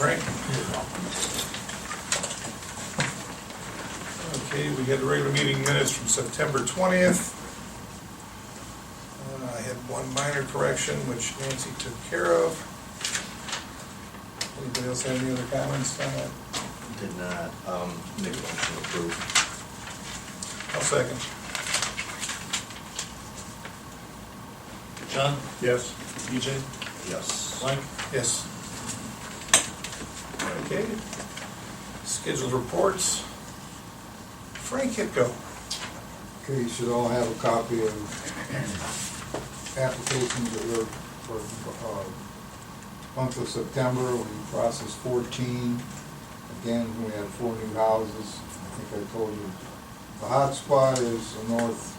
Frank. Okay, we had the regular meeting minutes from September 20th. I had one minor correction, which Nancy took care of. Anybody else have any other comments on that? Did not, make a motion to approve. I'll second. John? Yes. BJ? Yes. Mike? Yes. Okay. Scheduled reports. Frank Hitko. Okay, you should all have a copy of applications that were for month of September. We processed 14. Again, we had 4 new houses. I think I told you. The hot spot is the north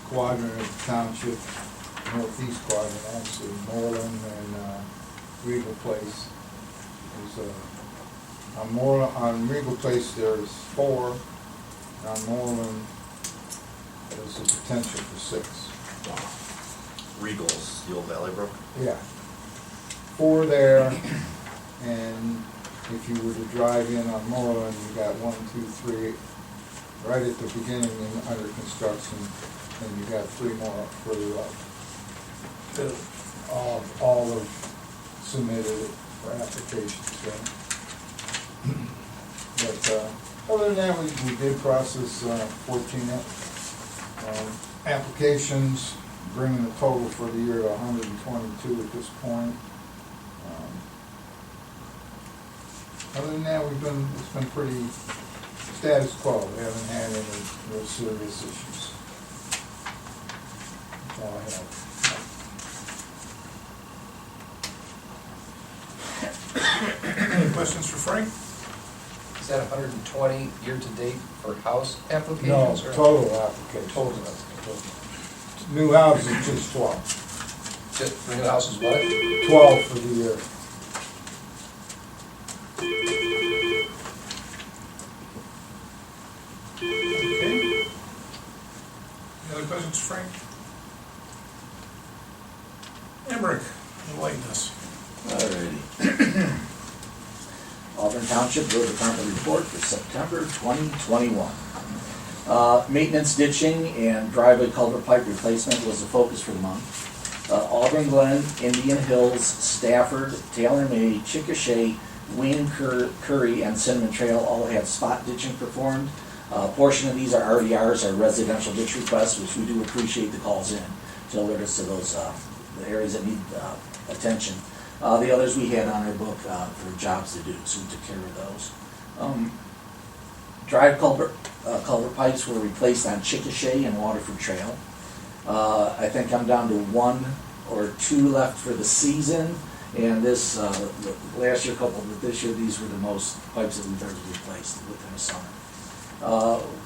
quadrant of the township, northeast quadrant actually, Moreland and Regal Place. On Regal Place there's 4. On Moreland, there's a potential for 6. Regal's, the old Valley Brook. Yeah. 4 there, and if you were to drive in on Moreland, you got 1, 2, 3, right at the beginning and under construction, and you got 3 more further up. All have submitted for applications, so. But other than that, we did process 14 applications, bringing the total for the year to 122 at this point. Other than that, it's been pretty status quo. We haven't had any real serious issues. That's all I have. Any questions for Frank? Is that 120 year-to-date for house No, applications? or total application. Total. New houses, just 12. Just for new houses, what? 12 for the year. Okay. Any other questions, Frank? Emmerich, enlighten us. Alrighty. Auburn Township Road Department report for September 2021. Maintenance, ditching, and driveway culvert pipe replacement was the focus for the month. Auburn Glen, Indian Hills, Stafford, Taylor May, Chickasha, Wayne Curry, and Cinnamon Trail all had spot ditching performed. A portion of these are RDRs, our residential ditch requests, which we do appreciate the calls in to alert us to those the areas that need attention. The others we had on our book for jobs to do, so we took care of those. Drive culvert pipes were replaced on Chickasha and Waterford Trail. I think I'm down to 1 or 2 left for the season, and this last year, coupled with this year, these were the most pipes that we've ever replaced within the summer.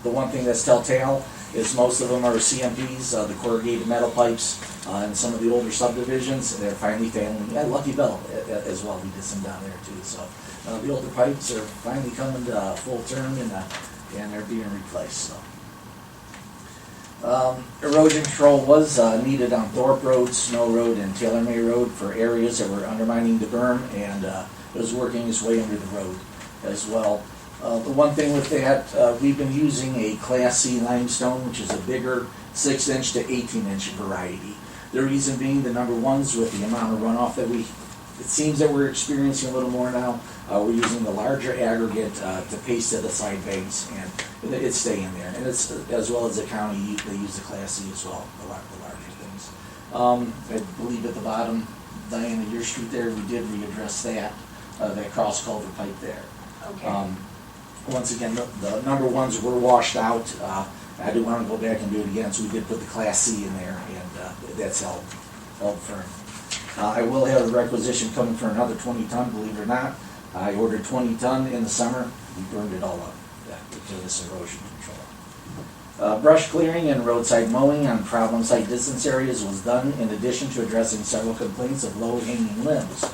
The one thing that's telltale is most of them are CMPs, the corrugated metal pipes, and some of the older subdivisions. They're finally failing. Yeah, Lucky Bell as well. We did some down there too. So the older pipes are finally coming to full term, and they're being replaced. So. Erosion control was needed on Thorpe Road, Snow Road, and Taylor May Road for areas that were undermining the berm, and it was working its way under the road as well. The one thing with that, we've been using a Class C limestone, which is a bigger 6-inch to 18-inch variety. The reason being the number ones with the amount of runoff that it seems that we're experiencing a little more now. We're using the larger aggregate to paste to the side banks, and it's staying there. And it's, as well as the county, they use the Class C as well, the larger things. I believe at the bottom, Diana, your street there, we did readdress that cross culvert pipe there. Okay. Once again, the number ones were washed out. I do want to go back and do it again, so we did put the Class C in there, and that's held firm. I will have a requisition coming for another 20-ton, believe it or not. I ordered 20-ton in the summer. We burned it all up because of this erosion control. Brush clearing and roadside mowing on problem site distance areas was done in addition to addressing several complaints of low-hanging limbs.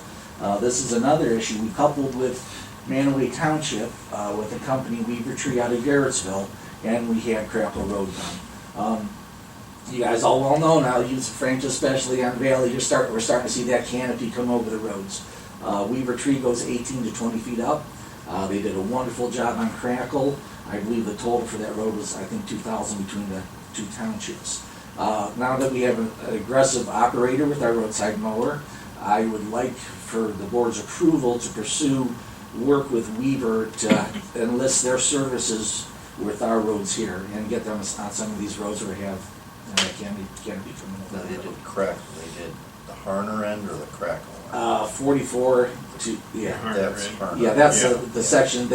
This is another issue we coupled with Manaway Township with a company, Weaver Tree, out of Garrettsville, and we had Crackle Road done. You guys all well know now, Frank especially on Valley, we're starting to see that canopy come over the roads. Weaver Tree goes 18 to 20 feet up. They did a wonderful job on Crackle. I believe the total for that road was, I think, 2,000 between the two townships. Now that we have an aggressive operator with our roadside mower, I would like for the board's approval to pursue work with Weaver to enlist their services with our roads here and get them on some of these roads where we have, can be Now, they criminal. did Crackle, they did the Harner end or the Crackle end? 44 to, yeah. That's Harner. Yeah, that's Yeah. the section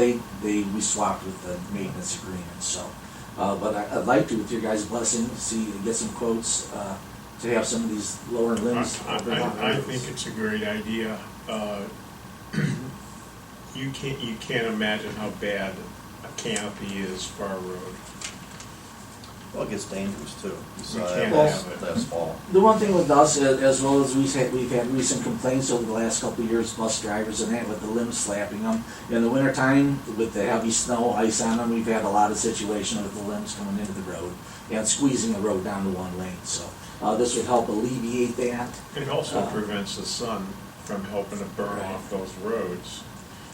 we swapped with the maintenance agreement, so. But I'd like to, with your guys' blessing, get some quotes, to have some of these lower limbs. I think it's a great idea. You can't imagine how bad a canopy is for our road. Well, it gets dangerous too. You saw can't that have it. last fall. The one thing with us, as well as we've had recent complaints over the last couple of years, bus drivers and that, with the limbs slapping them. In the wintertime, with the heavy snow, ice on them, we've had a lot of situations with the limbs coming into the road and squeezing the road down to one lane, so. This would help alleviate that. It also prevents the sun from helping to burn Right. off those roads.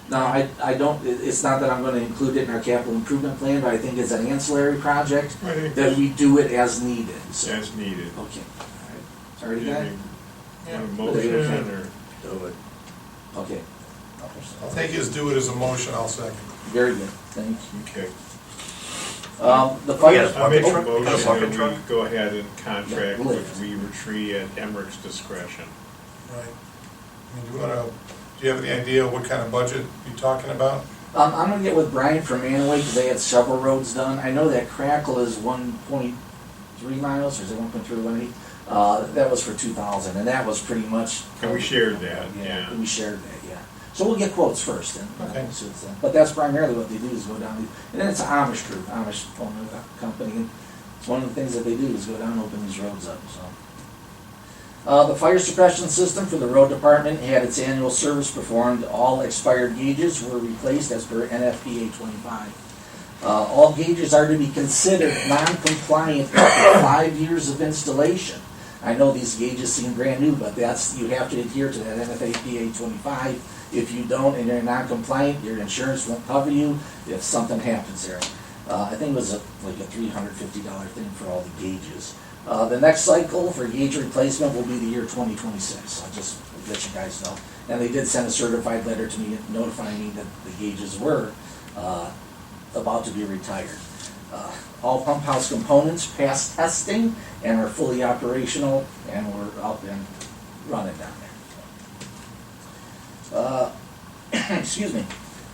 Now, I don't, it's not that I'm gonna include it in our capital improvement plan, but I think it's an ancillary project, I think that we do it as needed, so. as needed. Okay, all right. Sorry, Yeah, guy? Yeah. Want a motion or? Do it. Okay, I'll take his do it as a motion, I'll second. very good, thank Okay. you. The fire. Yes, I make a truck? motion A bucket that we truck? go ahead and contract Yeah, with Weaver Tree at Emmerich's discretion. Right. I mean, do you have any idea what kind of budget you're talking about? I'm gonna get with Brian from Manaway, because they had several roads done. I know that Crackle is 1.3 miles, or is it 1.318? That was for 2,000, and that was pretty much. And we shared that, yeah. We shared that, yeah. So we'll get quotes first, and Okay. we'll see what's done. But that's primarily what they do, is go down, and then it's an Amish group, Amish owner company, and it's one of the things that they do is go down and open these roads up, so. The fire suppression system for the road department had its annual service performed. All expired gauges were replaced as per NFPA 25. All gauges are to be considered non-compliant after 5 years of installation. I know these gauges seem brand new, but you have to adhere to that NFPA 25. If you don't and you're non-compliant, your insurance won't cover you if something happens there. I think it was like a $350 thing for all the gauges. The next cycle for gauge replacement will be the year 2026. I'll just let you guys know. And they did send a certified letter to me notifying me that the gauges were about to be retired. All pump house components passed testing and are fully operational, and we're up and running down there. Excuse me.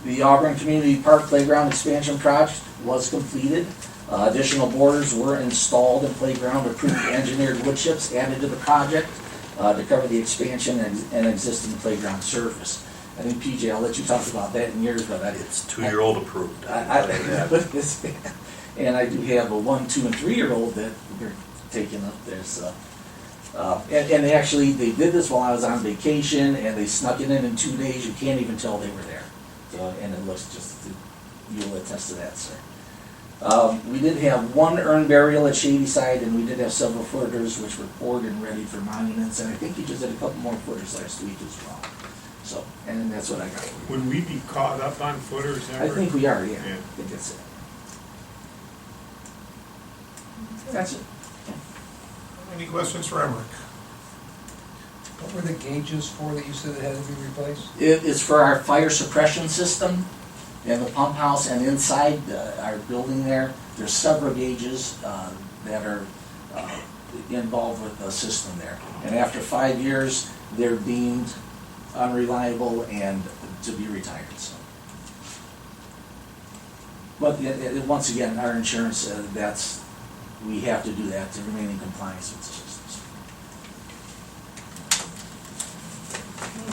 The Auburn Community Park Playground Expansion Project was completed. Additional borders were installed in playground, approved engineered wood chips added to the project to cover the expansion and existing playground surface. I think PJ, I'll let you talk about that in yours, but It's 2-year-old approved. and I do have a 1, 2, and 3-year-old that we're taking up there, so. And they did this while I was on vacation, and they snuck it in 2 days. You can't even tell they were there. So, and it looks just, you'll attest to that, sir. We did have one urn burial at Shadyside, and we did have several footers which were poured and ready for monuments, and I think you just did a couple more footers last week as well. So, and that's what I got. Would we be caught up on footers ever? I think we are, yeah. Yeah. I think that's it. That's it. Any questions for Emmerich? What were the gauges for that you said that had to be replaced? It is for our fire suppression system in the pump house and inside our building there. There's several gauges that are involved with the system there. And after 5 years, they're deemed unreliable and to be retired. So. But once again, our insurance, we have to do that to remain in compliance with the systems.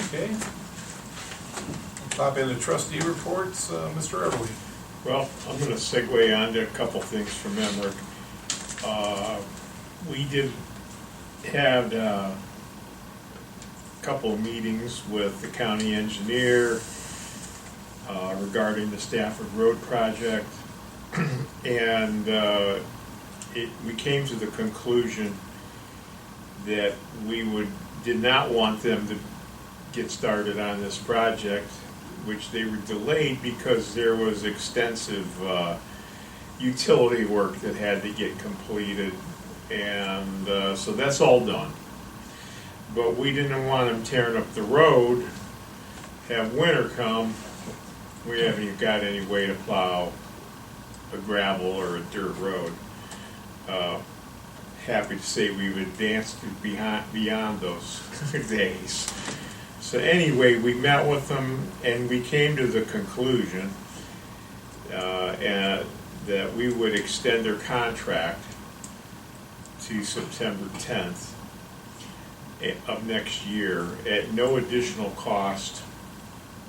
Okay. Pop in the trustee reports, Mr. Everly. Well, I'm gonna segue on to a couple things from Emmerich. We did have a couple of meetings with the county engineer regarding the Stafford Road project. And we came to the conclusion that we did not want them to get started on this project, which they were delayed because there was extensive utility work that had to get completed, and so that's all done. But we didn't want them tearing up the road, have winter come, we haven't even got any way to plow a gravel or a dirt road. Happy to say we've advanced beyond those days. So anyway, we met with them and we came to the conclusion that we would extend their contract to September 10th of next year at no additional cost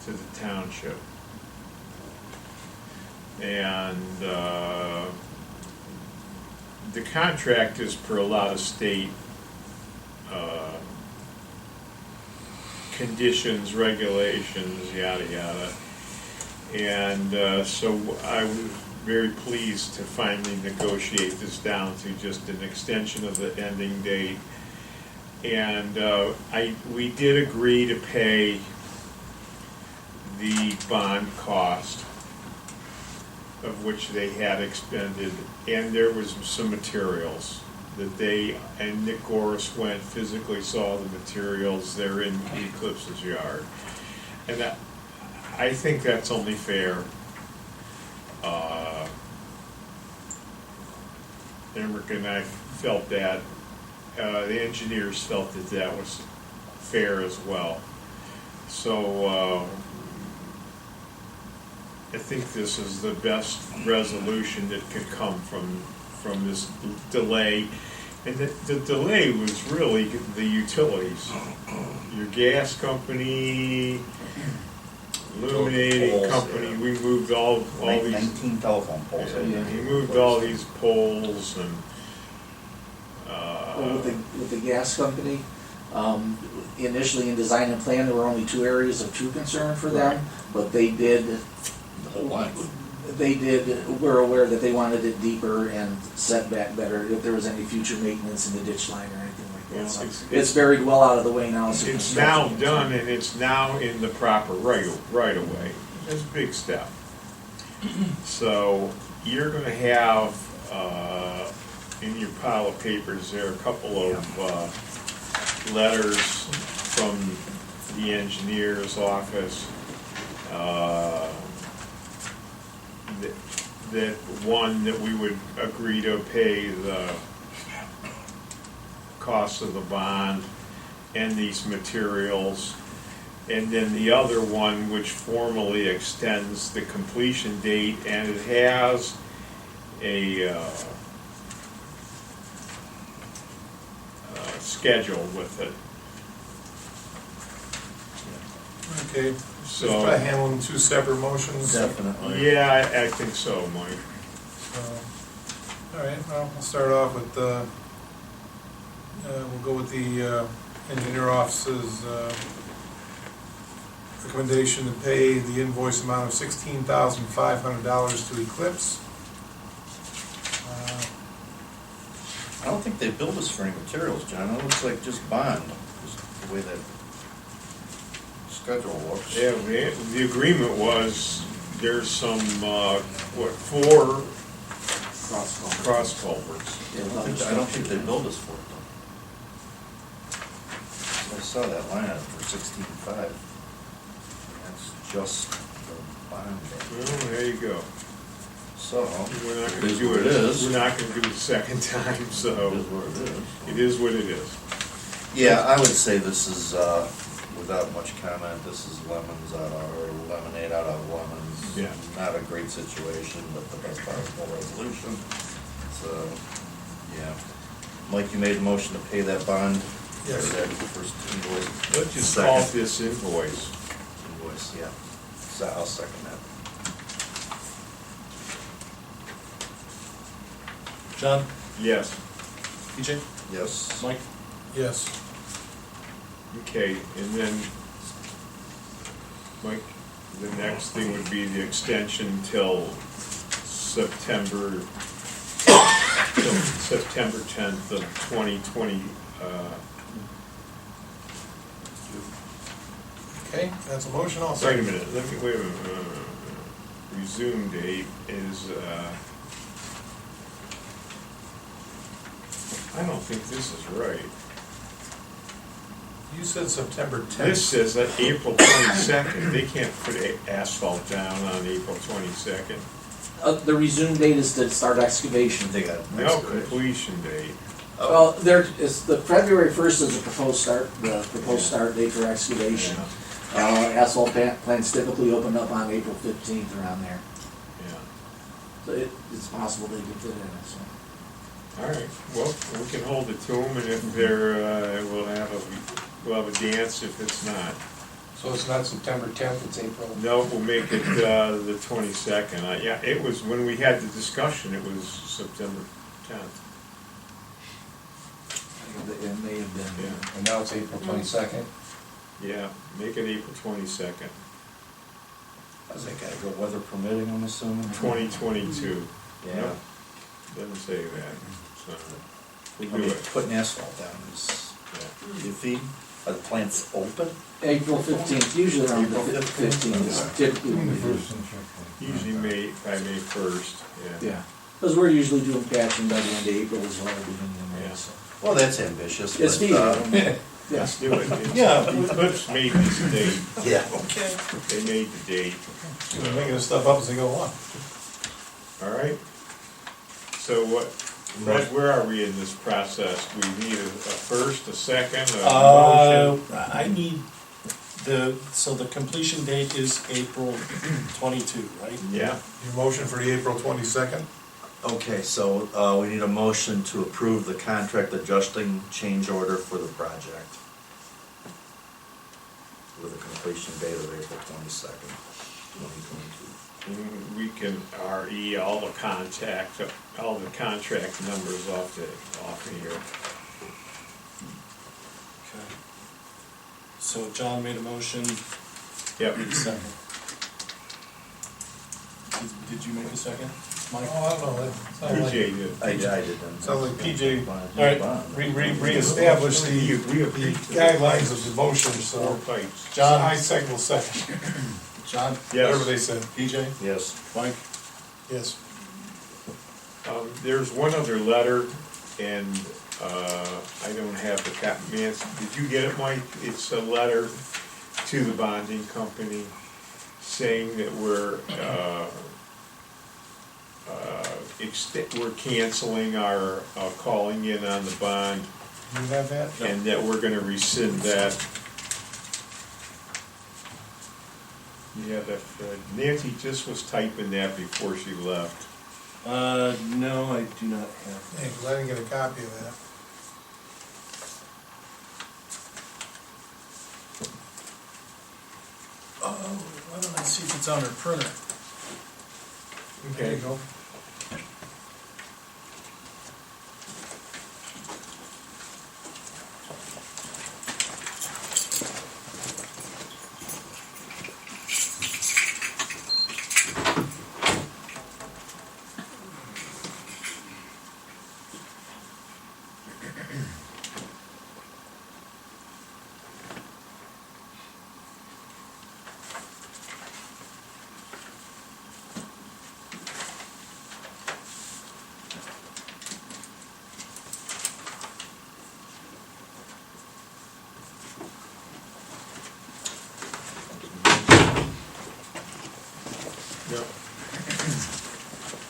to the township. And the contract is per a lot of state conditions, regulations, yada, yada. And so I was very pleased to finally negotiate this down to just an extension of the ending date. And we did agree to pay the bond cost, of which they had expended, and there was some materials that they, and Nick Goris went, physically saw the materials, they're in Eclipse's yard. And I think that's only fair. Emmerich and I felt that, the engineers felt that that was fair as well. So, I think this is the best resolution that could come from this delay. And the delay was really the utilities. Your gas company, illuminating Poles, company, yeah. we moved all these. 19 telephone poles. Yeah, he moved all these poles and, Well, with the gas company, initially in design and plan, there were only 2 areas of true concern for them, but they did, The whole line. we're aware that they wanted it deeper and set back better if there was any future maintenance in the ditch line or anything like that. So it's buried well out of the way now. So it's now done and it's now in the proper right of way. That's a big step. So you're gonna have, in your pile of papers there, a couple of letters from the engineer's office. That one, that we would agree to pay the cost of the bond and these materials. And then the other one, which formally extends the completion date, and it has a schedule with it. Okay, So- so try handling 2 separate motions. Definitely. Yeah, I think so, Mike. All right, well, we'll start off with, we'll go with the engineer office's recommendation to pay the invoice amount of $16,500 to Eclipse. I don't think they billed us for any materials, John. It looks like just bond, just the way that schedule looks. Yeah, the agreement was, there's some, 4 cross culverts. I don't think they billed us for it though. I saw that line item for 16.5. That's just the bond. Well, there you go. So, We're not it gonna is do what it, it is. we're not gonna do it the second time, It so is what it is. it is what it is. Yeah, I would say this is, without much comment, this is lemons out of, or lemonade out of lemons. Yeah. Not a great situation, but the best possible resolution. So, yeah. Mike, you made a motion to pay that bond? Yes. Or that first invoice? Let's just call Second. this invoice. Invoice, yeah. So I'll second that. John, Yes, EJ, Yes. Mike, Yes. okay, and then, Mike, the next thing would be the extension till September 10th of 2020, Okay, that's a motion also. Wait a minute, wait a minute. Resume date is, I don't think this is right. You said September 10th. This says that April 22nd, they can't put asphalt down on April 22nd. The resume date is to start excavation. They got No excavation. completion date. Well, it's the February 1st is the proposed start date for excavation. Asphalt plants typically open up on April 15th, around there. Yeah. So it's possible they could fit in it, so. All right, well, we can hold it to them, and if they're, we'll have a dance if it's not. So it's not September 10th, it's April? No, we'll make it the 22nd. Yeah, it was, when we had the discussion, it was September 10th. It may have been. Yeah. And now it's April 22nd? Yeah, make it April 22nd, How's that gotta go, weather permitting, I'm assuming? 2022. Yeah. Nope, doesn't say that, so we'll I do mean, it. putting asphalt down is, Yeah. iffy. Are the plants open? April 15th, usually around the April 15th is typically when we do. First and second. Usually by May 1st, yeah. Yeah, because we're usually doing patching by the end of April as well, beginning of May, Yeah. so. Well, that's ambitious, It's but, feasible. Let's do it. It's- Yeah. The Eclipse made this date, yeah, okay. they made the date. We're making this stuff up as they go along. All right. So what, Fred, where are we in this process? We need a first, a second, a motion? I need so the completion date is April 22, right? Yeah, Your motion for the April 22nd? Okay, so, we need a motion to approve the contract adjusting change order for the project with a completion date of April 22nd, 2022. we can RE all the contract numbers off here. Okay. So John made a motion, Yep. need a second. Did you make a second, Mike? Oh, I don't know, that sounds like, PJ did. I did then. sounds like PJ All right. reestablished the We agreed to guidelines of the motion, Four so. pipes. John? I second will second, John? whatever Yes. they said, PJ? Yes. Mike? yes. There's one other letter, and I don't have the copy. Did you get it, Mike? It's a letter to the bonding company saying that we're canceling our calling in on the bond, You have that? and that we're gonna rescind that. Yeah, that Nancy just was typing that before she left. No, I do not have. Yeah, 'cause I didn't get a copy of that. Oh, why don't I see if it's on her printer? There you go. Yep.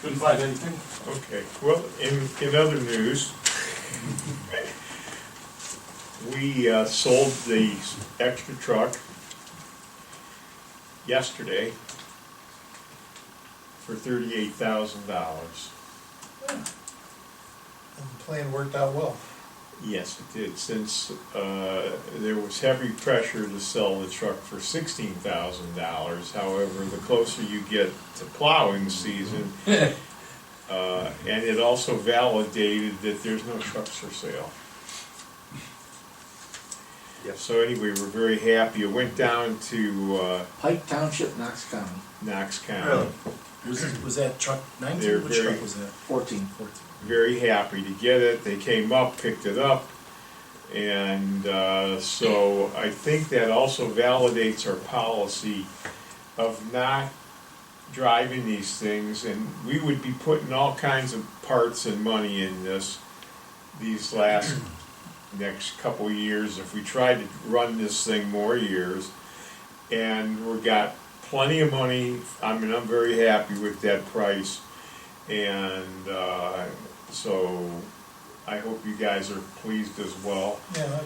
Couldn't find anything? Okay, well, in other news, we sold the extra truck yesterday for $38,000. And the plan worked out well. Yes, it did, since there was heavy pressure to sell the truck for $16,000. However, the closer you get to plowing season, and it also validated that there's no trucks for sale. So anyway, we're very happy. It went down to Pike Township, Knox County, Knox County. Really? Was that truck They're 19? Which very- truck was that? 14. 14. Very happy to get it. They came up, picked it up. And so I think that also validates our policy of not driving these things, and we would be putting all kinds of parts and money in these next couple of years if we tried to run this thing more years. And we got plenty of money. I mean, I'm very happy with that price, and so I hope you guys are pleased as well. Yeah,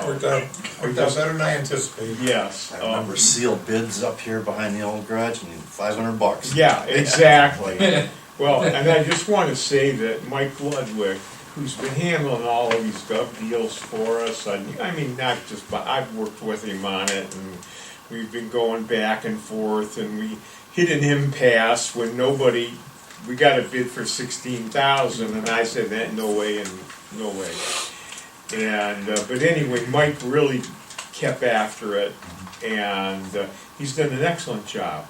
worked out better than I anticipated. Yes. I remember sealed bids up here behind the old garage, and $500. Yeah, exactly. Well, and I just want to say that Mike Ludwig, who's been handling all of these gov deals for us, I mean, not just, but I've worked with him on it, and we've been going back and forth, and we hit an impasse when we got a bid for 16,000, and I said, that no way and no way. And but anyway, Mike really kept after it, and he's done an excellent job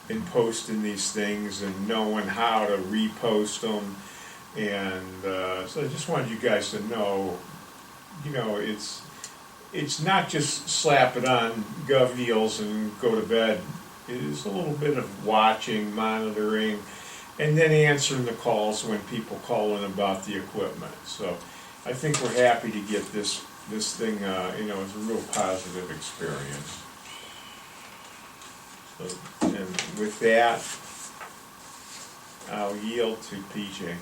in posting these things and knowing how to repost them. And so I just wanted you guys to know, you know, it's not just slap it on gov deals and go to bed. It is a little bit of watching, monitoring, and then answering the calls when people call in about the equipment. So I think we're happy to get this thing, you know, it's a real positive experience. So, and with that, I'll yield to PJ.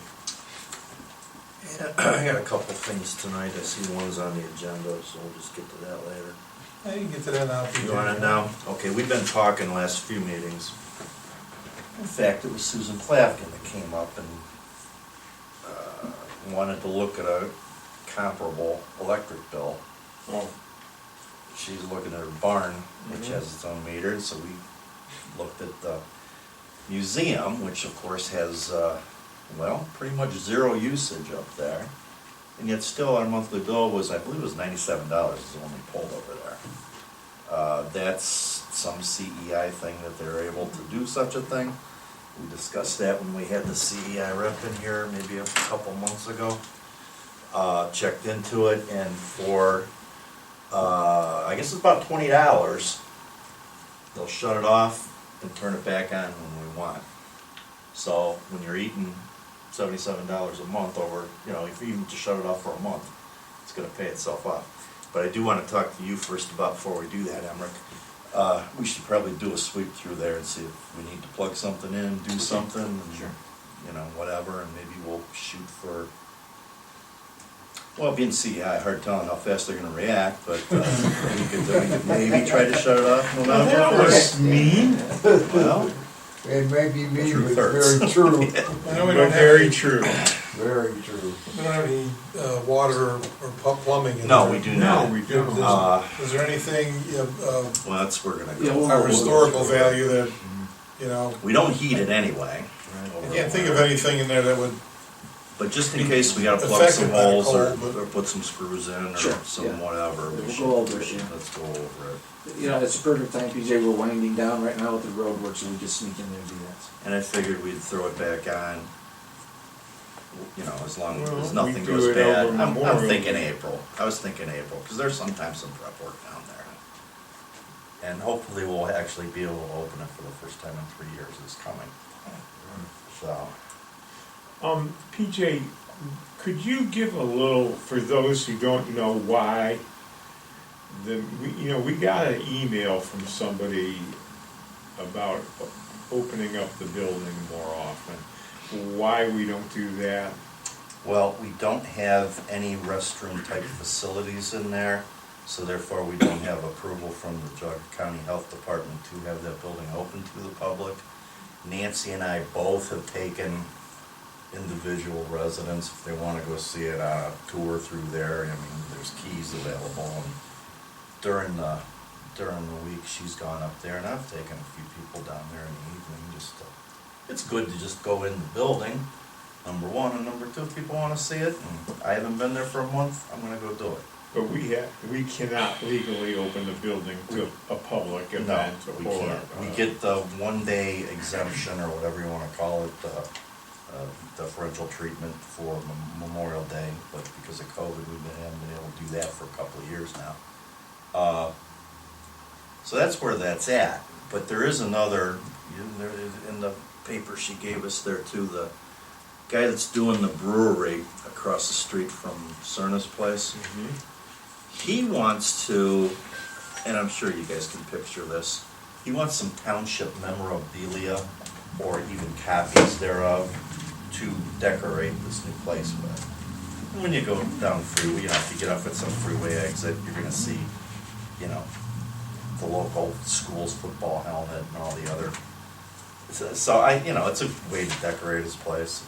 Yeah, I got a couple things tonight. I see one's on the agenda, so we'll just get to that later. Yeah, you can get to that now. You want it now? Okay, we've been talking last few meetings. In fact, it was Susan Clavkin that came up and wanted to look at a comparable electric bill. Oh, She's looking at her barn, which has its own meter, and so we looked at the museum, which of course has, well, pretty much zero usage up there. And yet still our monthly bill was, I believe it was $97 is the one we pulled over there. That's some CEI thing that they're able to do such a thing. We discussed that when we had the CEI rep in here maybe a couple months ago. Checked into it, and for, I guess it's about $20, they'll shut it off and turn it back on when we want. So when you're eating $77 a month over, you know, if you even just shut it off for a month, it's gonna pay itself off. But I do wanna talk to you first about, before we do that, Emmerich, we should probably do a sweep through there and see if we need to plug something in, do something, and, you know, whatever, and maybe we'll shoot for, well, being CEI, hard telling how fast they're gonna react, but we could maybe try to shut it off no matter that what. was mean. Well, It may be me, True but it's hurts. very true, I know we But don't have very any, true. very true. we don't have any water or plumbing in no, there. we do No, not. we don't. Is there anything Well, that's where we're gonna Yeah, go. well, of historical value that, you know, We don't heat it anyway. I can't think of anything in there that would, But just in case we gotta plug Affected some by the holes cold, but- or put some screws in or Sure, some yeah. whatever. We'll we go over it, should- yeah. Let's go over it. You know, it's a perfect time, PJ, we're winding down right now with the road work, so we just sneak in there and do that. And I figured we'd throw it back on, you know, as long Well, as nothing we do goes it bad. over I'm Memorial thinking Day. April. I was thinking April, because there's sometimes some prep work down there. And hopefully we'll actually be able to open it for the first time in 3 years is coming. So, PJ, could you give a little, for those who don't know why, we got an email from somebody about opening up the building more often. Why we don't do that? well, we don't have any restroom type facilities in there, so therefore we don't have approval from the Geauga County Health Department to have that building open to the public. Nancy and I both have taken individual residents, if they wanna go see it, on a tour through there. I mean, there's keys available, and during the week, she's gone up there, and I've taken a few people down there in the evening, just to, it's good to just go in the building, number one, and number two, if people wanna see it, and I haven't been there for a month, I'm gonna go do it. But we cannot legally open the building to a public No, event we or. can't. We get the 1 day exemption, or whatever you wanna call it, deferential treatment for Memorial Day, but because of COVID, we haven't been able to do that for a couple of years now. So that's where that's at, but there is another, in the paper she gave us there too, the guy that's doing the brewery across the street from Cerna's place. He wants to, and I'm sure you guys can picture this, he wants some township memorabilia or even copies thereof to decorate this new place with. When you go down freeway, you have to get off at some freeway exit, you're gonna see, you know, the local school's football helmet and all the other. So I, you know, it's a way to decorate his place.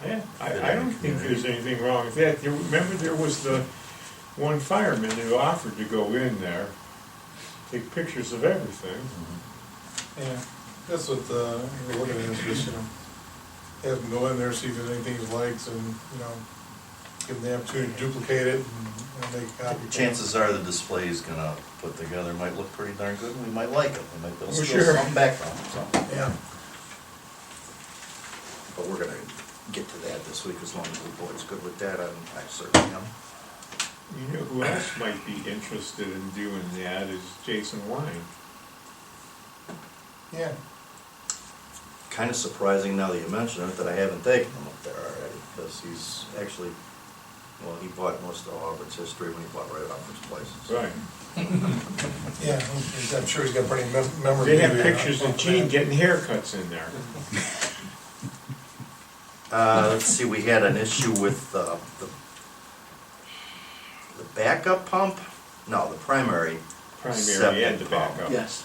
Yeah, I don't think there's anything wrong with that. Remember, there was the one fireman who offered to go in there, take pictures of everything. Yeah, that's what, we're looking at, is just, you know, have him go in there, see if there's anything he likes, and, you know, give him the opportunity to duplicate it, and, you know, make a copy. Chances are the display he's gonna put together might look pretty darn good, and we might like it, we might be able to Oh, steal sure. something back from him, so. Yeah. But we're gonna get to that this week, as long as the board's good with that, I certainly am. You know who else might be interested in doing that is Jason Wine. Yeah. Kinda surprising now that you mention it, that I haven't taken him up there already, because he's actually, well, he bought most of Auburn's history when he bought right off his places. Right. Yeah, I'm sure he's got plenty of memory. They have pictures of Gene getting haircuts in there. Let's see, we had an issue with the backup pump? No, the primary. Primary septic and the pump. backup. Yes,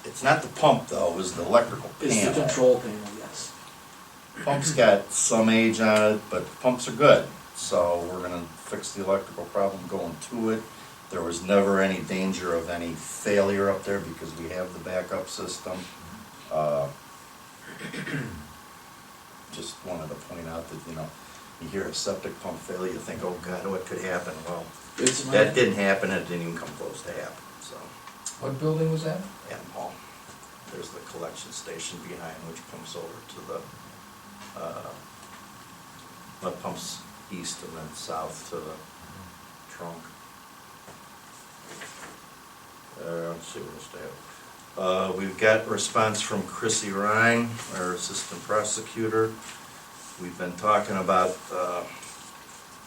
It's not the pump though, it was the electrical it's the panel. control panel, yes. Pump's got some age on it, but the pumps are good. So we're gonna fix the electrical problem going to it. There was never any danger of any failure up there because we have the backup system. Just wanted to point out that, you know, you hear a septic pump failure, you think, oh God, what could happen? Well, It's that didn't happen, it didn't even come close to happen, so. What building was that? And Hall, there's the collection station behind, which pumps over to the, well, pumps east and then south to the trunk. Let's see what else they have. We've got response from Chrissy Ryan, our assistant prosecutor. We've been talking about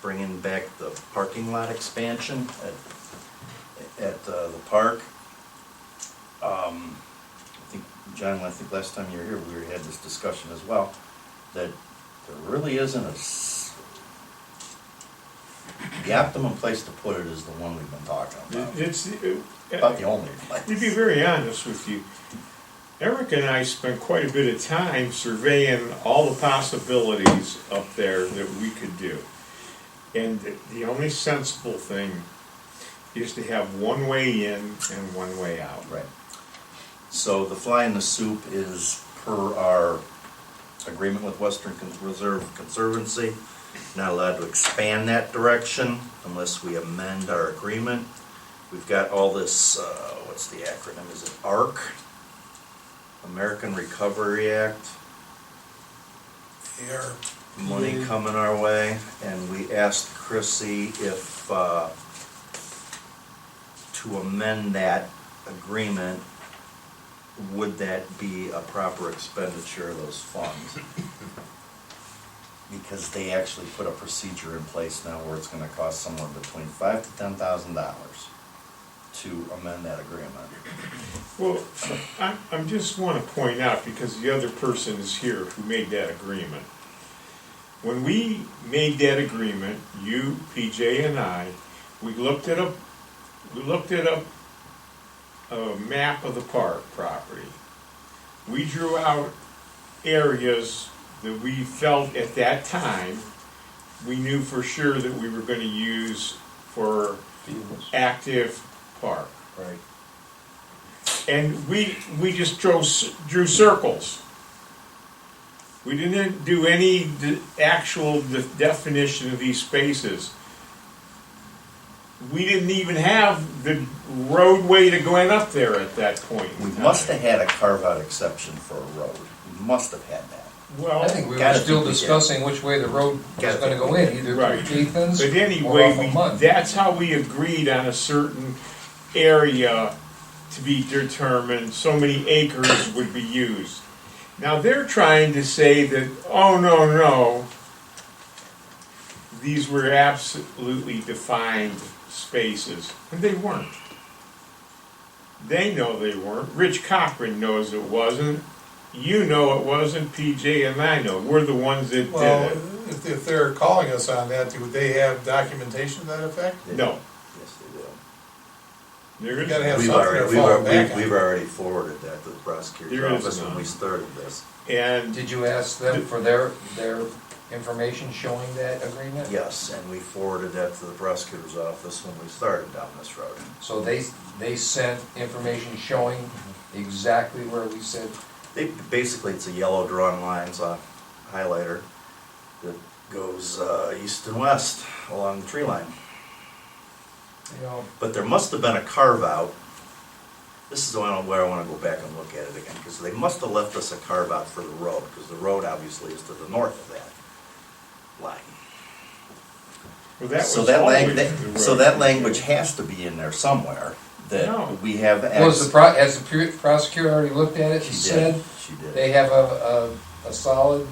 bringing back the parking lot expansion at the park. I think, John, I think last time you were here, we had this discussion as well, that there really isn't the optimum place to put it is the one we've been talking about. It's, About the only to place. be very honest with you, Eric and I spent quite a bit of time surveying all the possibilities up there that we could do. And the only sensible thing is to have one way in and one way out. Right. So the fly in the soup is per our agreement with Western Reserve Conservancy, not allowed to expand that direction unless we amend our agreement. We've got all this, what's the acronym, is it ARC? American Recovery Act. Yeah. Money coming our way, and we asked Chrissy if, to amend that agreement, would that be a proper expenditure of those funds? Because they actually put a procedure in place now where it's gonna cost somewhere between $5,000 to $10,000 to amend that agreement. Well, I just want to point out, because the other person is here who made that agreement. When we made that agreement, you, PJ, and I, we looked at a map of the park property. We drew out areas that we felt at that time we knew for sure that we were going to use for active park. Right. And we just drew circles. We didn't do any actual definition of these spaces. We didn't even have the roadway to go in up there at that point in We time. must have had a carve-out exception for a road. We must have had that. Well, I think we were Gotta still think we can. discussing which way the road was Gotta gonna think go we in, either Right. through Ethan's but or anyway, off of Munn. that's how we agreed on a certain area to be determined, so many acres would be used. Now, they're trying to say that, oh, no, these were absolutely defined spaces, and they weren't. They know they weren't. Rich Cochran knows it wasn't. You know it wasn't. PJ and I know. We're the ones that Well, did it. if they're calling us on that, would they have documentation to that effect? No, Yes, they do. there You gotta is. have We've something already, to we've fall already, back on. we've already forwarded that to the prosecutor's There is office when none. we started this. And Did you ask them for their information showing that agreement? Yes, and we forwarded that to the prosecutor's office when we started down this road. So they sent information showing exactly where we said, Basically, it's a yellow drawn lines on highlighter that goes east and west along the tree line. you know, But there must have been a carve out. This is the one where I want to go back and look at it again, because they must have left us a carve out for the road, because the road obviously is to the north of that line. well, that was So that always the so road. that language has to be in there somewhere, that No. we have. has the prosecutor already looked at it She and did, said she did. they have a solid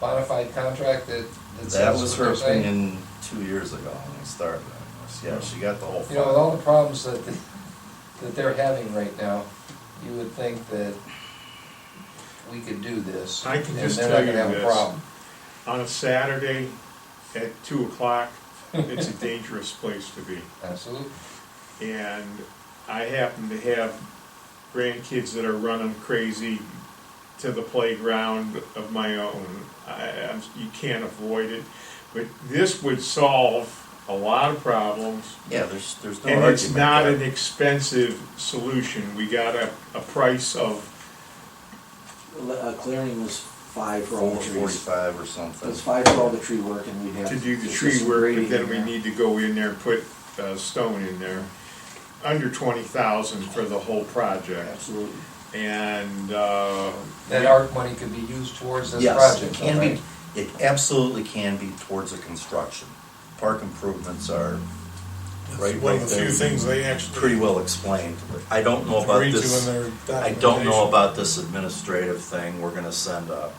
bona fide contract that That says was what her they're saying? opinion 2 years ago when we started on this. Yeah, she got the whole You know, with file. all the problems that they're having right now, you would think that we could do this. I can and just they're tell not you gonna have a this. problem. On a Saturday at 2 o'clock, it's a dangerous place to be. Absolutely. And I happen to have grandkids that are running crazy to the playground of my own. You can't avoid it, but this would solve a lot of problems. Yeah, there's no And argument it's not there. an expensive solution. We got a price of, Clearing was $5 for all the trees. 445 or It something. was $5 for all the tree work, and we'd have. to do the there's tree some work, but grading then in we there. need to go in there and put stone in there. Under 20,000 for the whole project. Absolutely. And, That ARC money could be used towards this Yes, project, it can right? be, it absolutely can be towards the construction. Park improvements are It's one of the few there, things they actually pretty well explained. I don't know about agreed to in this, their I don't know documentation. about this administrative thing. We're gonna send a,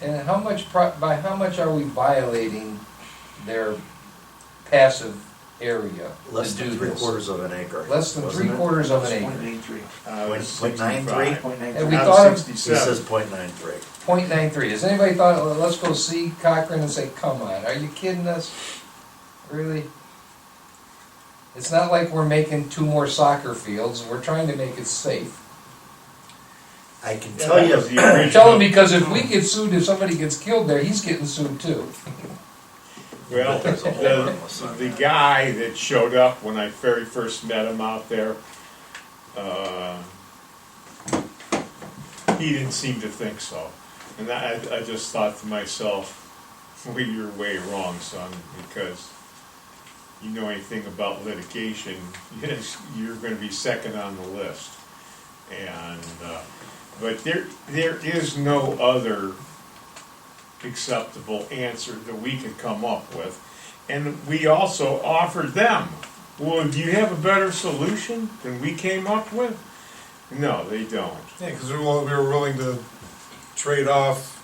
And how much, by how much are we violating their passive area less to do than this? 3/4 of an acre. Less than wasn't it? 3/4 of an acre. 0.93. Point 93? 65. And we Out thought of of He says 67. .93. 0.93. Has anybody thought, well, let's go see Cochran and say, come on, are you kidding us? Really? It's not like we're making 2 more soccer fields, we're trying to make it safe. I can Yeah, tell that you, was the original. Tell him, because if we get sued, if somebody gets killed there, he's getting sued too. Well, There's a whole lot of us on the that. guy that showed up when I very first met him out there, he didn't seem to think so. And I just thought to myself, well, you're way wrong, son, because you know anything about litigation, yes, you're gonna be second on the list. And, but there is no other acceptable answer that we could come up with. And we also offered them, well, do you have a better solution than we came up with? No, they don't. Yeah, because we were willing to trade off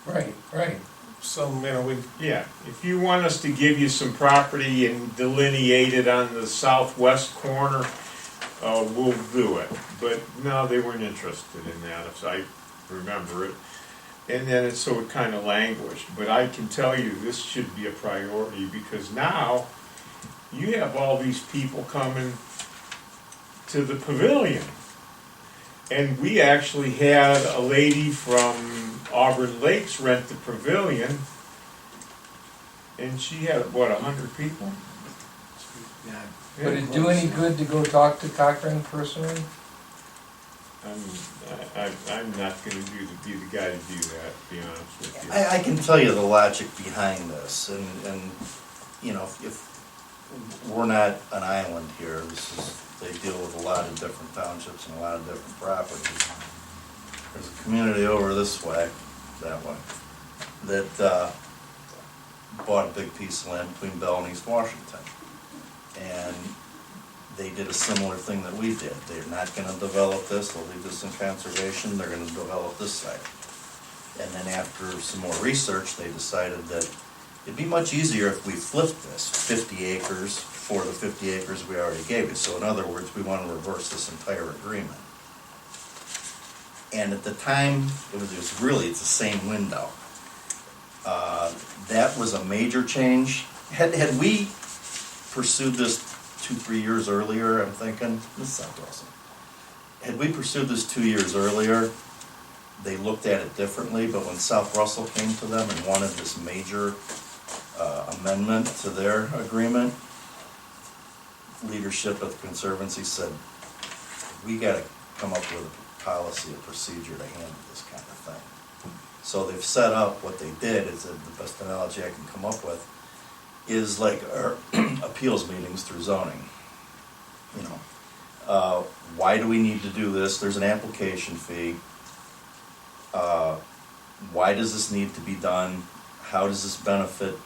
Right, right. some, we, Yeah, if you want us to give you some property and delineate it on the southwest corner, we'll do it. But no, they weren't interested in that, if I remember it. And then so it kind of languished. But I can tell you, this should be a priority, because now you have all these people coming to the pavilion. And we actually had a lady from Auburn Lakes rent the pavilion, and she had, what, 100 people? Yeah. Would it do any good to go talk to Cochran personally? I'm not gonna be the guy to do that, to be honest with you. I can tell you the logic behind this, and if we're not an island here, they deal with a lot of different townships and a lot of different properties. there's a community over this way, that way, that bought a big piece of land between Bell and East Washington. And they did a similar thing that we did. They're not gonna develop this, they'll leave this in conservation, they're gonna develop this site. And then after some more research, they decided that it'd be much easier if we flipped this 50 acres for the 50 acres we already gave you. So in other words, we want to reverse this entire agreement. And at the time, it was it's the same window. That was a major change. Had we pursued this 2-3 years earlier, I'm thinking, this is South Russell. Had we pursued this 2 years earlier, they looked at it differently, but when South Russell came to them and wanted this major amendment to their agreement, leadership at the Conservancy said, we gotta come up with a policy, a procedure to handle this kind of thing. So they've set up, what they did is, the best analogy I can come up with, is like our appeals meetings through zoning. You know, why do we need to do this? There's an application fee. Why does this need to be done? How does this benefit?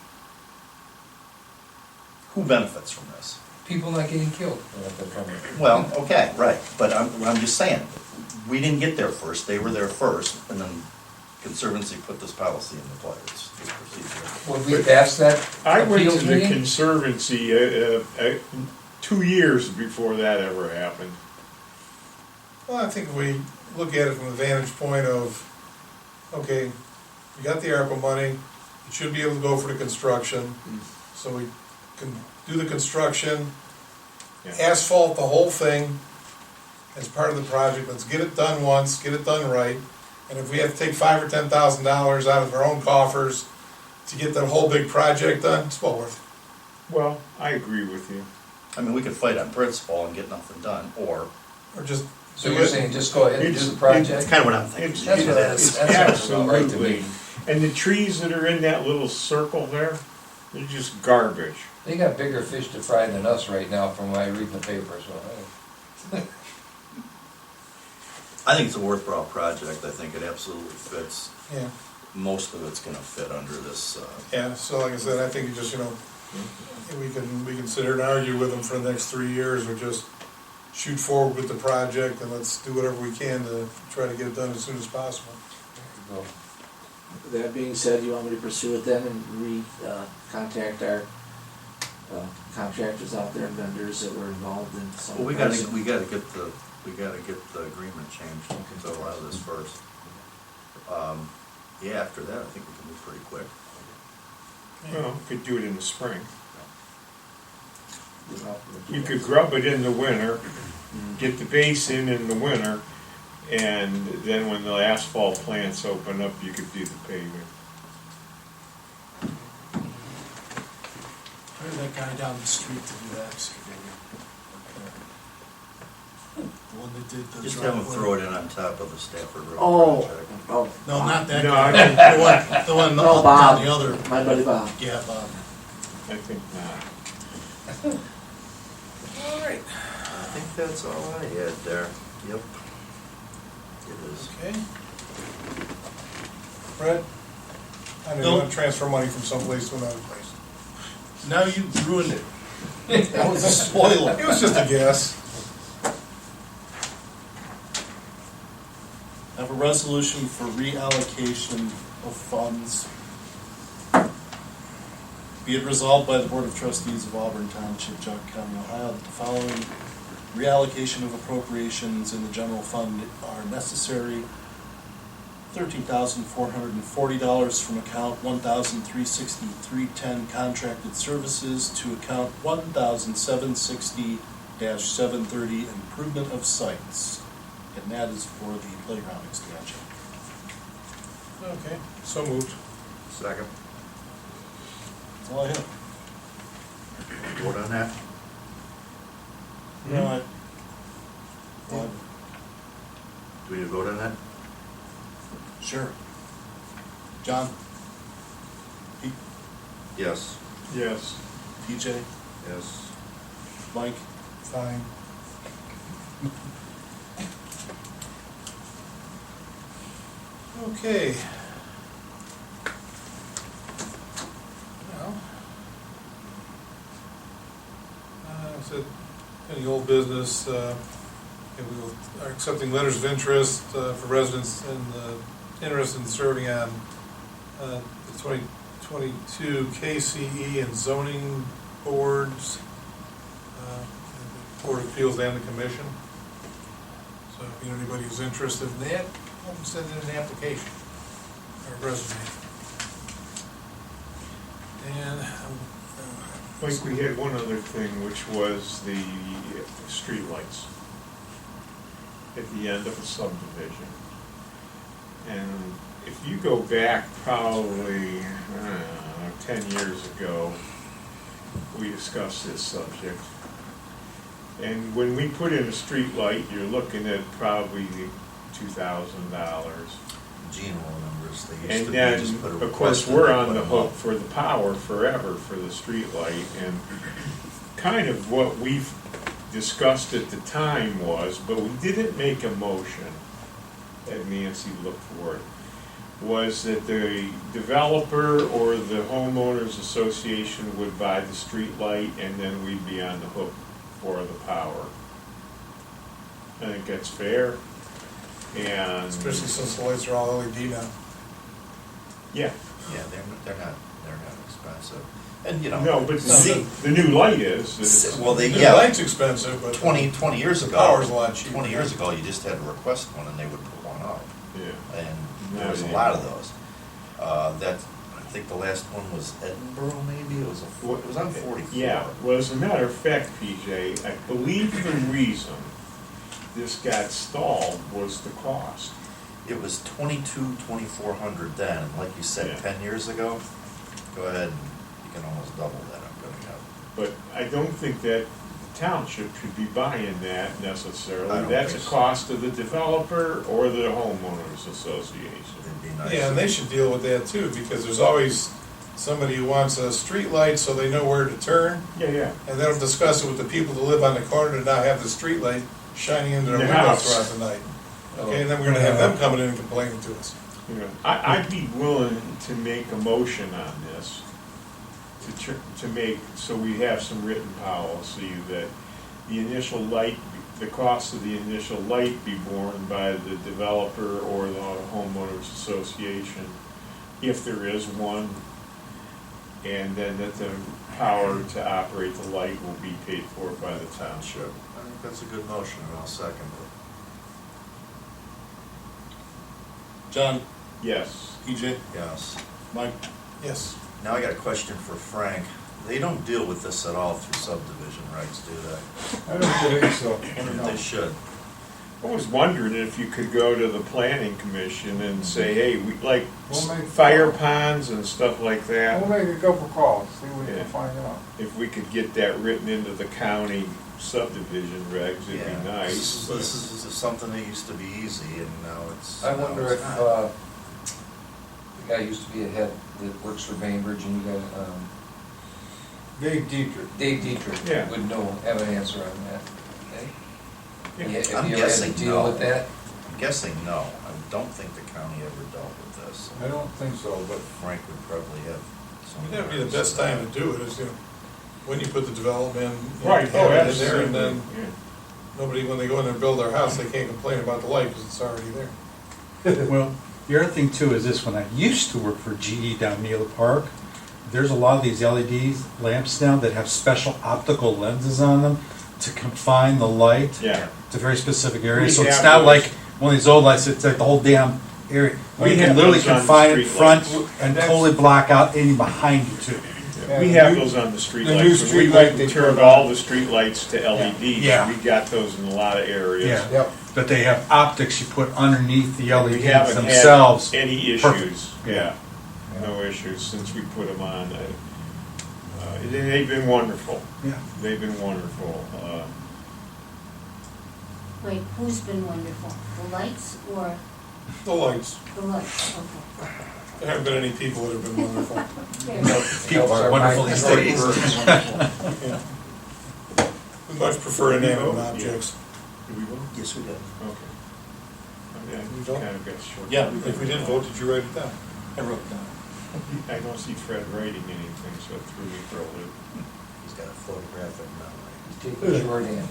Who benefits from this? People not getting killed. Well, okay, right, but I'm just saying, we didn't get there first, they were there first, and then Conservancy put this policy into place, this procedure. Would we pass that I went appeals to the meeting? Conservancy 2 years before that ever happened. Well, I think if we look at it from the vantage point of, okay, you got the ARPA money, you should be able to go for the construction, so we can do the construction, Yeah. asphalt the whole thing as part of the project, let's get it done once, get it done right, and if we have to take $5,000 or $10,000 out of our own coffers to get the whole big project done, it's well worth it. Well, I agree with you. I mean, we could fight on principle and get nothing done, or, Or just So do you're it. saying just go ahead and do the that's project? kind of what I'm thinking. It's, That's what it's that's about right to absolutely, me. and the trees that are in that little circle there, they're just garbage. They got bigger fish to fry than us right now from what I read in the paper, so. I think it's a worthwhile project, I think it absolutely fits, Yeah, most of it's gonna fit under this, yeah, so like I said, I think you just, we can sit here and argue with them for the next 3 years, or just shoot forward with the project, and let's do whatever we can to try to get it done as soon as possible. That being said, you want me to pursue it then and contact our contractors out there and vendors that were involved in some. well, we gotta get the agreement changed to allow this first. Yeah, after that, I think we can move pretty quick. Well, could do it in the spring. You could grub it in the winter, get the base in the winter, and then when the asphalt plants open up, you could do the paving. Hire that guy down the street to do the excavating. The one that did the Just have them driveway. throw it in on top of the Stafford Road Oh, project. oh, No, not that No, guy. I think- The one No, up Bob. down the other. my buddy Bob. Yeah, Bob. I think not. All right. I think that's all I had there. Yep. It is. Okay. Brett? I know you No. want to transfer money from someplace to another place. Now you ruined it. That was a spoiler. It was just a guess. I have a resolution for reallocation of funds. Be it resolved by the Board of Trustees of Auburn Township, Jog County, Ohio, that the following reallocation of appropriations in the general fund are necessary. $13,440 from account 1,363.10 contracted services to account 1,760-730 improvement of sites. And that is for the playground expansion. Okay, so moved. Second. That's all I have. Vote on that? No, well, Do we need to vote on that? sure. John, Yes. Yes. TJ, Yes. Mike, Fine. Okay. Well, so any old business, we are accepting letters of interest for residents interested in serving on the 2022 KCE and zoning boards, Board of Appeals and the Commission. So if you know anybody who's interested in that, have them send in an application or a resume. And Like we had one other thing, which was the streetlights at the end of a subdivision. And if you go back probably, 10 years ago, we discussed this subject. And when we put in a street light, you're looking at probably $2,000. Gene remembers, they used And to then, just put a of course, request in we're and on put the them hook up. for the power forever for the street light. And kind of what we've discussed at the time was, but we didn't make a motion, and Nancy looked for it, was that the developer or the homeowners association would buy the street light and then we'd be on the hook for the power. I think that's fair. And especially since the lights are all LED now. yeah, Yeah, they're not expensive. And, you know. no, but see, the new light is. well, The yeah, light's expensive, but 20 years the ago. power's a lot cheaper. 20 years ago, you just had to request one and they would put one up. Yeah. And there Not was a lot of those. I think the last one was Edinburgh, maybe, it was on 44. Yeah, well, as a matter of fact, PJ, I believe the reason this got stalled was the cost. It was 2,400 then, and like you said, Yeah. 10 years ago, go ahead, you can almost double that, I'm gonna guess. But I don't think that the township should be buying that I necessarily. don't That's a think so. cost of the developer or the homeowners association. It'd be nice. Yeah, and they should deal with that too, because there's always somebody who wants a street light so they know where to turn, Yeah, yeah. and they'll discuss it with the people who live on the corner to not have the street light shining into their In the windows house. throughout the night. Okay, and then we're gonna have them coming in and complaining to us. You know, I'd be willing to make a motion on this, to make, so we have some written policy that the initial light, the cost of the initial light be borne by the developer or the homeowners association, if there is one, and then that the power to operate the light will be paid for by the township. I think that's a good motion, and I'll second it. John, Yes. EJ, Yes. Mike, Yes. Now I got a question for Frank. They don't deal with this at all through subdivision rights, do they? I don't believe so. I don't know. They should. I was wondering if you could go to the planning commission and say, hey, we like We'll make- fire ponds and stuff like that. We'll make a couple calls, see what we Yeah. can find out. If we could get that written into the county subdivision regs, it'd Yeah. be nice. This is something that used to be easy, and now it's. I now wonder it's if, not. the guy used to be a head that works for Bainbridge, and you got, Dave Dietrich. Dave Dietrich Yeah. would know, have an answer on that, okay? Yeah. If you I'm ever had to guessing deal no. with that, I'm guessing no. I don't think the county ever dealt with this. I don't think so, but Frank would probably have some. That'd be the best time to do it, is, you know, when you put the development, you know, Right, have oh, it in there, absolutely. and then Yeah. nobody, when they go in there and build their house, they can't complain about the light, because it's already there. Well, the other thing too is this, when I used to work for GE down Neal Park, there's a lot of these LED lamps now that have special optical lenses on them to confine the light Yeah. to very specific We areas. So it's have not those. like one of these old lights, it's like the whole damn area. We You have can literally those on the confine it street front lights. and totally block out anything behind you too. Yeah. We Yeah, have the new- those on the the streetlights. new When street we light went and they turned put all on- the streetlights to LEDs. Yeah. We got those in a lot of areas. Yeah. Yep. But they have optics you put underneath the We LEDs haven't themselves. had any Perfect. issues, yeah, no issues since we put them on. They've been wonderful, Yeah. they've been wonderful. Wait, who's been wonderful? The lights or The lights, the lights? Okay. there haven't been any people that have been wonderful. People are wonderful these days. Yeah. We much prefer inanimate objects. Did we vote? Yes, we did. Okay. I mean, You I don't? kind of got short. Yeah. If we did vote, did you write it down? I wrote it down. I don't see Fred writing anything, so it threw me for a loop. He's got a photographic memory. Take it short hand.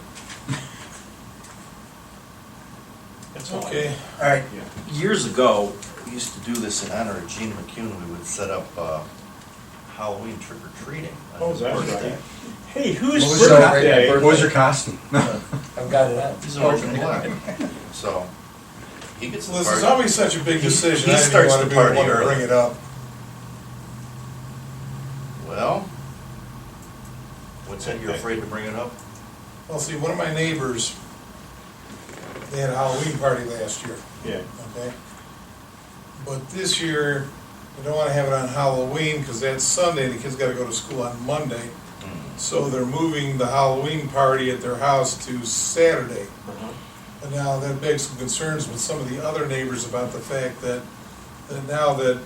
That's all I Okay. got. All right, Yeah. years ago, we used to do this in honor of Gene McCune. We would set up Halloween trick or treating. Oh, is that right? Hey, whose What was your- birthday? What was your costume? I've got it out. He's orange and black. So, he gets the Well, this is party. always such a big decision, He I didn't even starts wanna the be the one party to early. bring it up. Well, what's that, you're afraid to bring it up? Well, see, one of my neighbors, they had a Halloween party last year, Yeah. okay? But this year, we don't wanna have it on Halloween, cause that's Sunday, the kids gotta go to school on Monday. So they're moving the Halloween party at their house to Saturday. Uh-huh. And now that begs some concerns with some of the other neighbors about the fact that now that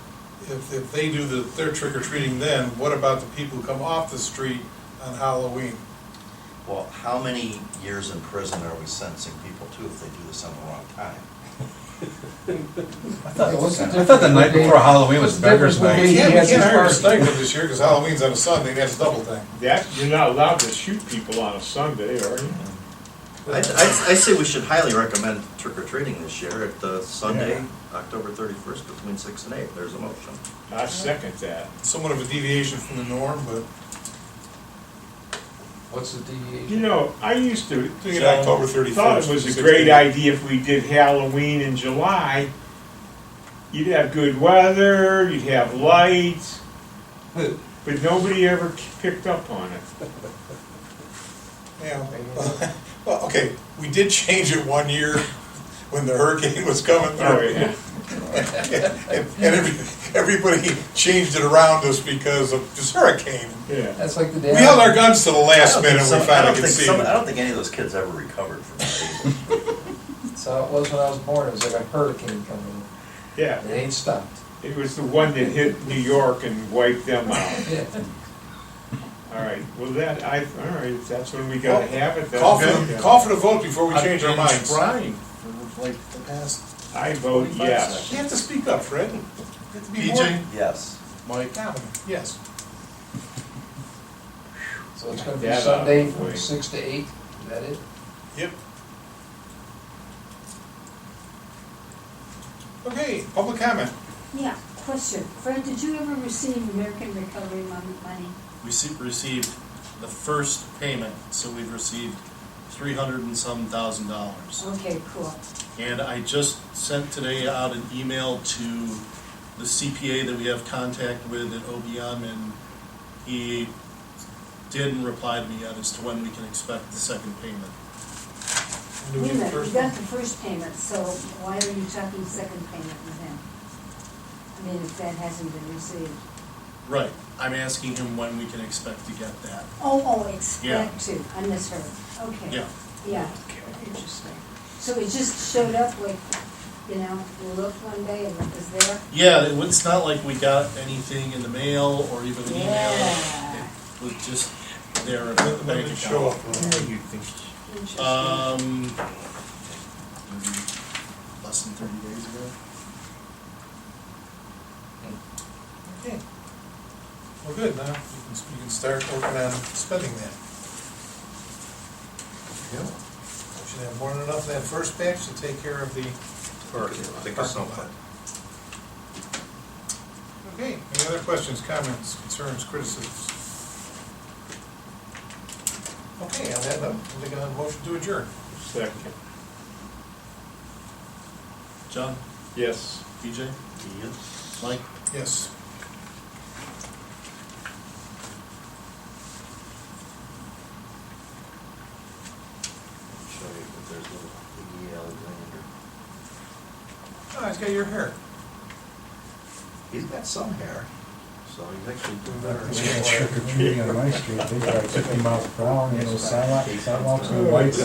if they do their trick or treating then, what about the people who come off the street on Halloween? Well, how many years in prison are we sentencing people to if they do this on the wrong time? I thought the night before Halloween was beggars We night. can't, has his hire a party. stipend this year, cause Halloween's on a Sunday, that's double time. That, you're not allowed to shoot people on a Sunday, are you? I say we should highly recommend trick or treating this year at Sunday, October 31st, between 6 and 8. There's a motion. I second that. Somewhat of a deviation from the norm, but What's the deviation? You know, I used to. doing it October 31st. Thought it was a 6 great to 8. idea if we did Halloween in July. You'd have good weather, you'd have lights, but nobody ever picked up on it. Yeah, well, okay, we did change it one year when the hurricane was coming through. Oh, yeah. And everybody changed it around us because of this hurricane. Yeah. That's like the We day. held our guns to the I last don't minute think and we some- finally I conceded. don't think any of those kids ever recovered from that either. That's how it was when I was born. It was like a hurricane coming. Yeah, It ain't stopped. it was the one that hit New York and wiped them out. Yeah. All right, well, all right, if that's when we gotta have it, Call that's for, good. call for the vote before we change our I've been minds. trying for like the past I vote 45 yes. You have to speak up, Fred. You have to be more PJ, Yes. Mike, confident, yes. So it's gonna be That out of Sunday the from way. 6 to 8. Is that it? Yep. Okay, public comment. Yeah, question. Fred, did you ever receive American Recovery money? we received the first payment, so we've received $300 and some thousand. Okay, cool. And I just sent today out an email to the CPA that we have contact with at OBM, and he didn't reply to me yet as to when we can expect the second payment. Do we Wait a get the minute, first we got one? the first payment, so why are you talking second payment with him? I mean, if that hasn't been received. Right, I'm asking him when we can expect to get that. Oh, Yeah. expect to, I misheard. Okay. Yeah. Yeah, interesting. So it just showed up like, you know, we looked one day and it was there? Yeah, it's not like we got anything in the mail or even an email. Yeah. It was just there in the When bank did it show up? account. Interesting. Maybe less than 30 days ago. Okay. Well, good, now you can start working on spending that. Yep. We should have more than enough in that first batch to take care of the Think of something. Okay, any other questions, comments, concerns, criticisms? Okay, on that note, we'll take a motion to adjourn. Second, John, yes. BJ, Yes. Mike? Yes. Show you that there's a little Iggy Alexander. Oh, he's got your hair. He's got some hair, so he's actually doing better. Trick or treating on my street, they drive 50 miles per hour, and those sidewalks are white.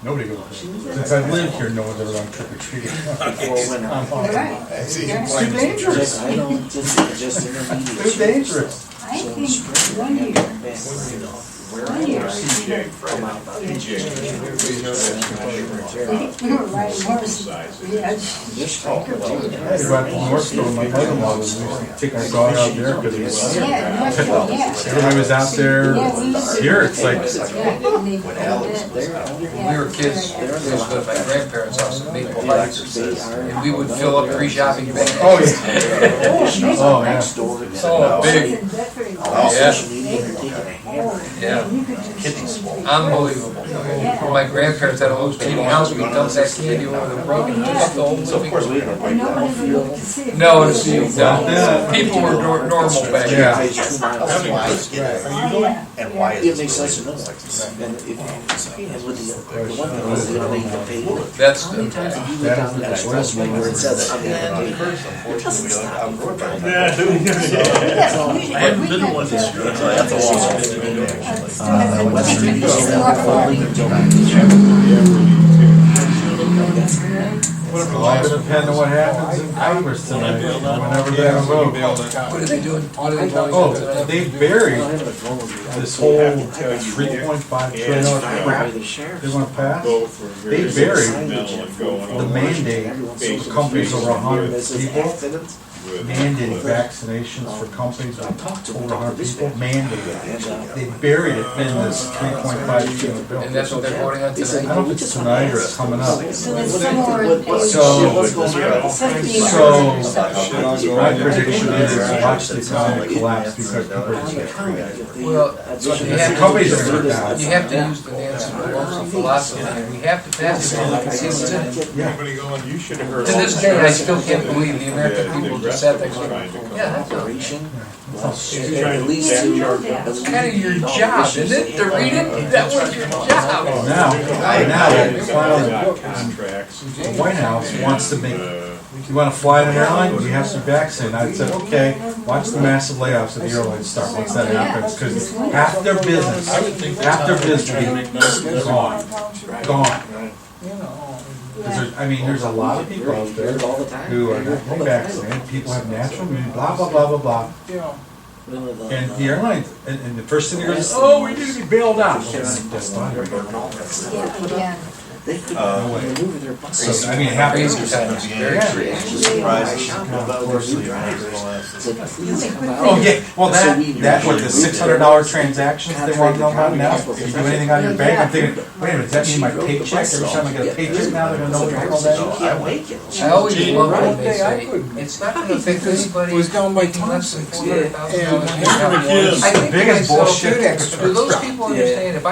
Nobody goes there. Since I live here, no one's ever gone trick or treating. You're right. I see. You're It's too dangerous. I don't, just intermediate. Too dangerous. I So in the think spring, one we year, have to invest. We were riding horses. Yeah. Hey, right from North Store, my mother-in-law was, we used to take our dog out there because it was, Yeah, North Shore, yeah. everybody was out there. Yeah, we used to- Here, it's like, Yeah, and they put it When we were kids, we used to go to my grandparents' house in Maple Heights, and we would fill up 3 shopping bags. oh, yeah. Oh, yeah. Next door. Oh, big. in Bedford. Yeah. Social media, they're taking a hammer. Yeah. You could just- Unbelievable. When my grandparents had a little teeny house, we dumped that candy over the road and took up the whole So of course, we living room. had to And break no one down. ever looked to see if. No, it's, no, people were normal back then. Yeah. It's 2 miles. That's why it's getting there. Oh, yeah. And why is It it makes so sense to know. late? And if, and with the one thing is, you know, they even pay. That's How many the, times have you went down to the expressway where it says, I'm gonna pay? Unfortunately, we don't have road right now. I haven't been to one this year. So that's a long way to go, actually. Western Union, It's they're not only fun. until 19. All gonna depend on what happens in Congress tonight, whenever they have a vote. what are they doing? What are they doing? Oh, they buried I'm having a phone with you. this whole $3.5 trillion crap they want to pass. Both were very They buried sentimental and going the over mandate for companies over 100 people, with- mandated vaccinations for companies I talked to over them, 100 people, and, mandated. They buried it in this $3.5 trillion bill. And that's what they're voting on they said, tonight? I don't know if it's tonight or it's coming up. So that's somewhere in So- What's going on? So, my prediction is watch the economy collapse because people are just Well, the companies are gonna go down. you have to use the Nancy Pelosi philosophy, and we have to pass it, and see what's in it. Yeah. Anybody going? You should have heard. To this day, I still can't believe the American people just sat there going, Trying to come yeah, that's Operation. Trying At to least back you charge That's kind of your job, isn't it, to read it? That was your job. Now, they finally, Got contracts. the White House wants to make, you wanna fly an airline, you have to be vaccinated. I said, okay, watch the massive layoffs of the airlines start, once that happens, cause half their business, half their business is gone, gone. Cause there's, I mean, there's a lot of people out there all the time. who are not getting vaccinated, people have natural immunity, blah, blah, blah, blah, blah. And the airlines, and the first thing they're gonna say, oh, we need to be bailed out. That's fine. Yeah, They could Uh, maneuver their buses. So, I mean, it happens. Crazy times. Surprises. Oh, yeah, well, that, what, the $600 transactions they want to know about now? If you do anything out of your bank, I'm thinking, wait a minute, does that mean my paycheck, every time I get a paycheck now, they're gonna know what the hell that is? Can't make it. I always love when they say, it's not gonna affect anybody was down by making less than $400,000. Yeah. I think to Biggest myself, bullshit. do those people understand if I